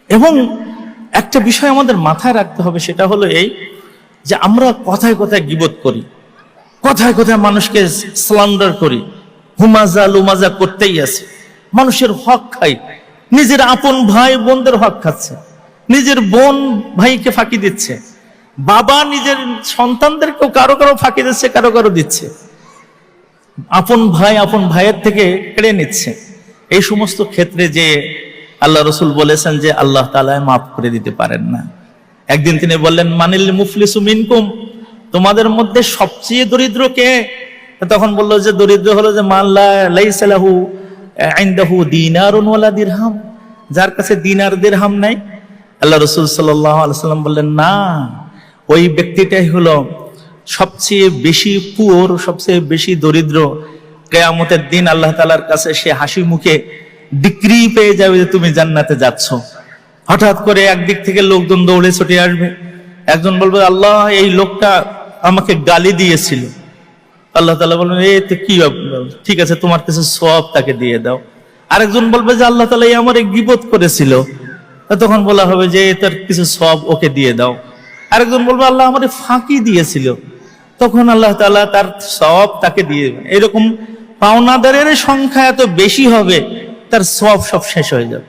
এবং একটা বিষয় আমাদের মাথায় রাখতে হবে, সেটা হলো এই যে আমরা কথায় কথায় গীবত করি, কথায় কথায় মানুষকে স্ল্যান্ডার করি, হুমাজা লুমাজা করতেই আছে, মানুষের হক খাই, নিজের আপন ভাই বোনদের হক খাচ্ছে, নিজের বোন ভাইকে ফাঁকি দিচ্ছে, বাবা নিজের সন্তানদেরকেও কারো কারো ফাঁকি দিচ্ছে, কারো কারো দিচ্ছে, আপন ভাইয়ের থেকে কেড়ে নিচ্ছে। এই সমস্ত ক্ষেত্রে যে আল্লাহ রসুল বলেছেন যে আল্লাহ তাআলা মাফ করে দিতে পারেন না। একদিন তিনি বললেন, মানিল মুফলিসু মিনকুম, তোমাদের মধ্যে সবচেয়ে দরিদ্র কে? তখন বললো যে দরিদ্র হলো যে মান লাইসা লাহু ইনদাহু দিনারুন ওয়ালা দিরহাম, যার কাছে দিনার দিরহাম নাই। আল্লাহ রসুল সাল্লাল্লাহু আলাইহি ওয়াসাল্লাম বললেন, না, ওই ব্যক্তিটাই হলো সবচেয়ে বেশি পুয়ার, সবচেয়ে বেশি দরিদ্র। কিয়ামতের দিন আল্লাহ তাআলার কাছে সে হাসি মুখে ডিক্রি পেয়ে যাবে যে তুমি জান্নাতে যাচ্ছ। হঠাৎ করে একদিক থেকে লোকজন দৌড়ে ছুটে আসবে, একজন বলবে, আল্লাহ এই লোকটা আমাকে গালি দিয়েছিল। আল্লাহ তাআলা বলবেন, এই তো কি, ঠিক আছে, তোমার কাছে সওয়াব তাকে দিয়ে দাও। আরেকজন বলবে যে আল্লাহ তাআলা আমার গীবত করেছিল, তখন বলা হবে যে তার কিছু সওয়াব ওকে দিয়ে দাও। আরেকজন বলবে আল্লাহ আমারে ফাঁকি দিয়েছিল, তখন আল্লাহ তাআলা তার সওয়াব তাকে দিয়ে দেবেন। এরকম পাওনাদারের সংখ্যা এত বেশি হবে, তার সওয়াব সব শেষ হয়ে যাবে।